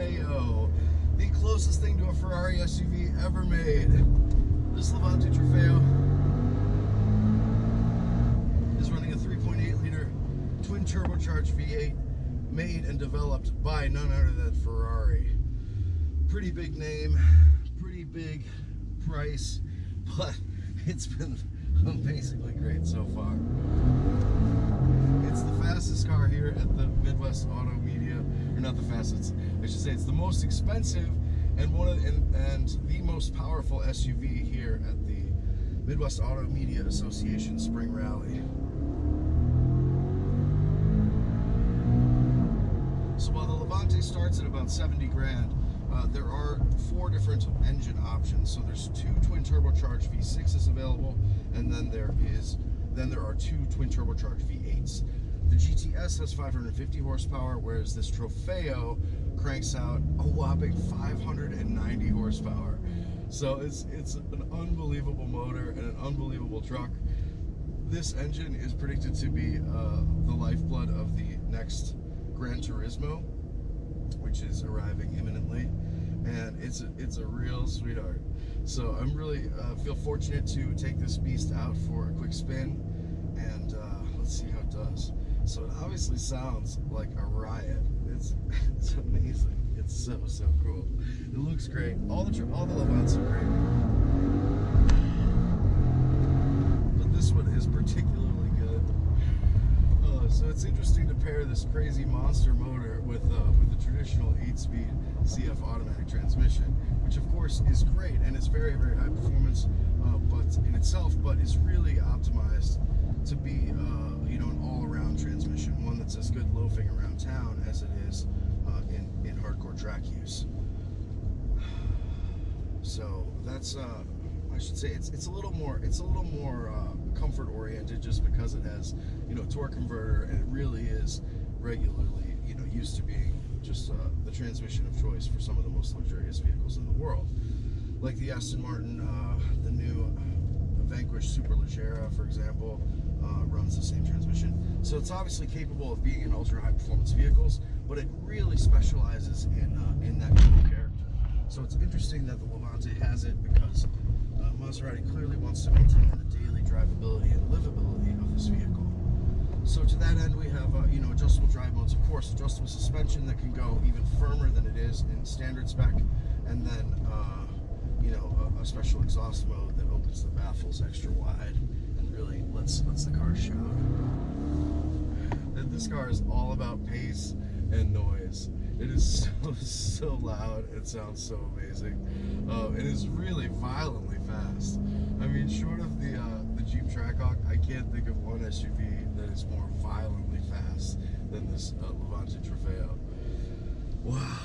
Trofeo, the closest thing to a Ferrari SUV ever made. This Levante Trofeo is running a 3.8 liter twin turbocharged V8 made and developed by none other than Ferrari. Pretty big name, pretty big price, but it's been amazingly great so far. It's the fastest car here at the Midwest Auto Media, or not the fastest, I should say it's the most expensive and and the most powerful SUV here at the Midwest Auto Media Association Spring Rally. So while the Levante starts at about 70 grand, there are 4 different engine options. So there's 2 twin turbocharged V6s available, and then there are 2 twin turbocharged V8s. The GTS has 550 horsepower, whereas this Trofeo cranks out a whopping 590 horsepower. So it's an unbelievable motor and an unbelievable truck. This engine is predicted to be the lifeblood of the next Gran Turismo, which is arriving imminently, and it's a real sweetheart. So I'm really feel fortunate to take this beast out for a quick spin, and let's see how it does. So it obviously sounds like a riot. It's amazing. It's so cool. It looks great. All the Levantes are great, but this one is particularly good. So it's interesting to pair this crazy monster motor with the traditional 8-speed CF automatic transmission, which of course is great and it's very high performance, but is really optimized to be an all-around transmission, one that's as good loafing around town as it is in hardcore track use. So that's I should say it's a little more comfort oriented, just because it has a torque converter, and it really is regularly used to being just the transmission of choice for some of the most luxurious vehicles in the world, like the Aston Martin, the new Vanquish Superleggera, for example, runs the same transmission. So it's obviously capable of being in ultra high performance vehicles, but it really specializes in that cool character. So it's interesting that the Levante has it, because Maserati clearly wants to maintain the daily drivability and livability of this vehicle. So to that end, we have adjustable drive modes, of course, adjustable suspension that can go even firmer than it is in standard spec, and then a special exhaust mode that opens the baffles extra wide and really lets the car shout. And this car is all about pace and noise. It is so loud. It sounds so amazing. It is really violently fast. I mean, short of the Jeep Trackhawk, I can't think of one SUV that is more violently fast than this Levante Trofeo. Wow.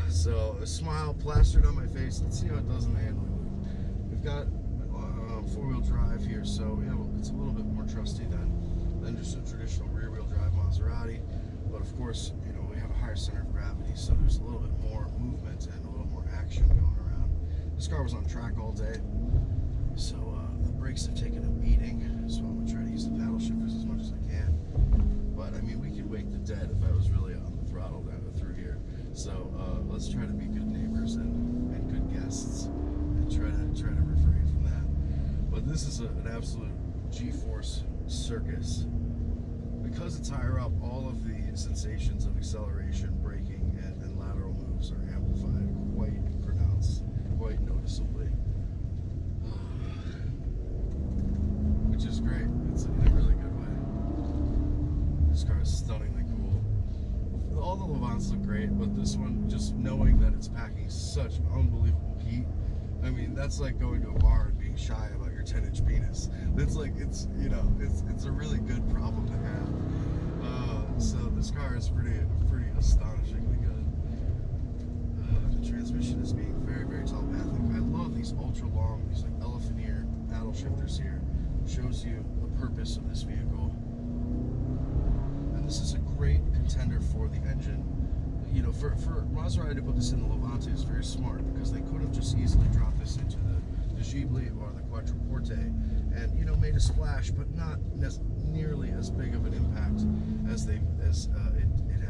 So a smile plastered on my face. Let's see how it does in the handling. We've got 4-wheel drive here, so it's a little bit more trusty than just a traditional rear-wheel drive Maserati. But of course, we have a higher center of gravity, so there's a little bit more movement and a little more action going around. This car was on track all day, so the brakes have taken a beating, so I'm going to try to use the paddle shifters as much as I can. But I mean, we could wake the dead if I was really on the throttle down through here. So let's try to be good neighbors and good guests, and try to refrain from that. But this is an absolute G-force circus. Because it's higher up, all of the sensations of acceleration, braking, and lateral moves are amplified quite pronounced, quite noticeably. Which is great. It's in a really good way. This car is stunningly cool. All the Levantes look great, but this one, just knowing that it's packing such unbelievable heat, I mean, that's like going to a bar and being shy about your 10-inch penis. It's like, it's a really good problem to have. So this car is pretty astonishingly good. The transmission is being very telepathic. I love these ultra long, these like elephant ear paddle shifters here. Shows you the purpose of this vehicle. And this is a great contender for the engine. For Maserati to put this in the Levante is very smart, because they could have just easily dropped this into the Ghibli or the Quattroporte and made a splash, but not nearly as big of an impact as it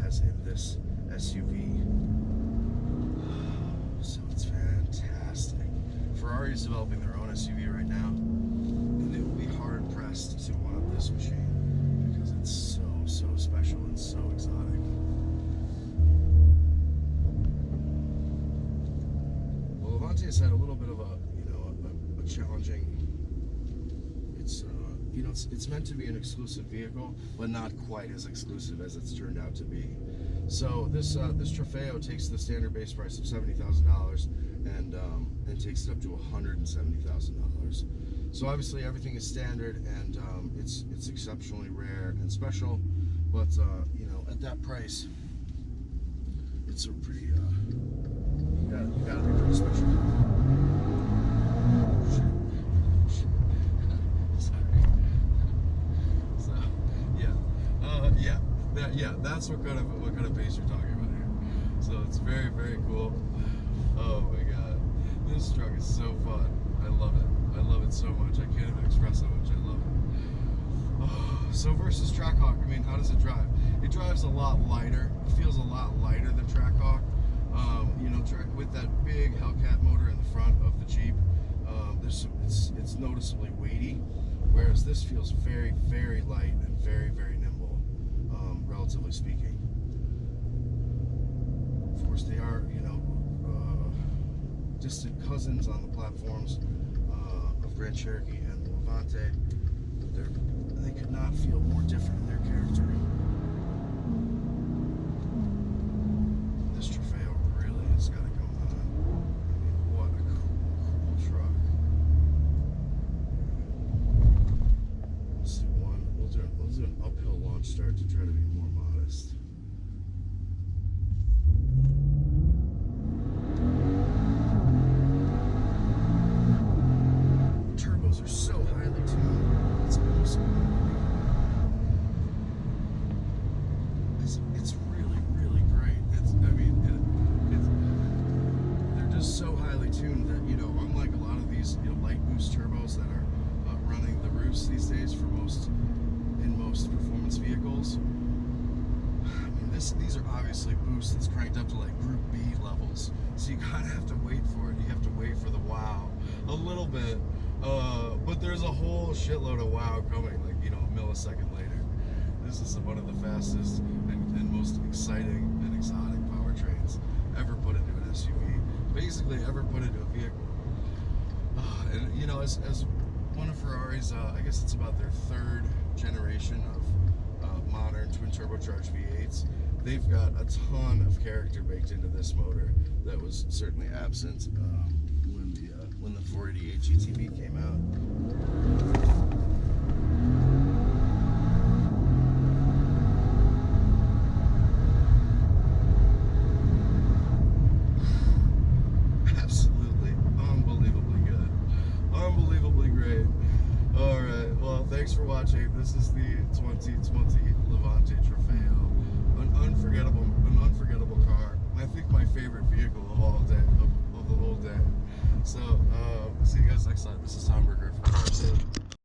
has in this SUV. Ferrari's developing their own SUV right now, and they will be hard pressed to one up this machine because it's so special and so exotic. Well, Levante has had a little bit of a challenging. It's meant to be an exclusive vehicle, but not quite as exclusive as it's turned out to be. So this Trofeo takes the standard base price of $70,000 and takes it up to $170,000. So obviously everything is standard, and it's exceptionally rare and special. But at that price, it's a pretty you gotta be pretty special. That's what kind of pace you're talking about here. So it's very, very cool. Oh my god, this truck is so fun. I love it. I love it so much. I can't even express how much I love it. Oh, so versus Trackhawk, I mean, how does it drive? It drives a lot lighter. It feels a lot lighter than Trackhawk. With that big Hellcat motor in the front of the Jeep, it's noticeably weighty, whereas this feels very, very light and very, very nimble, relatively speaking. Of course, they are, distant cousins on the platforms of Grand Cherokee and Levante. They could not feel more different in their character. This Trofeo really has got it going on. I mean, what a cool truck. Let's do one. We'll do an uphill launch start to try to be more modest. Turbos are so highly tuned. It's almost it's really, really great. They're just so highly tuned that, unlike a lot of these light boost turbos that are running the roofs these days in most performance vehicles. I mean, these are obviously boosts that's cranked up to like Group B levels, so you kind of have to wait for it. You have to wait for the wow a little bit, but there's a whole shitload of wow coming, like a millisecond later. This is one of the fastest and most exciting and exotic powertrains ever put into an SUV, basically ever put into a vehicle. And as one of Ferrari's, I guess it's about their third generation of modern twin turbocharged V8s. They've got a ton of character baked into this motor that was certainly absent when the 488 GTB came out. Absolutely unbelievably good, unbelievably great. All right, well, thanks for watching. This is the 2020 Levante Trofeo, an unforgettable car. I think my favorite vehicle of the whole day. So, see you guys next time. This is Tom Berger from Car-revs.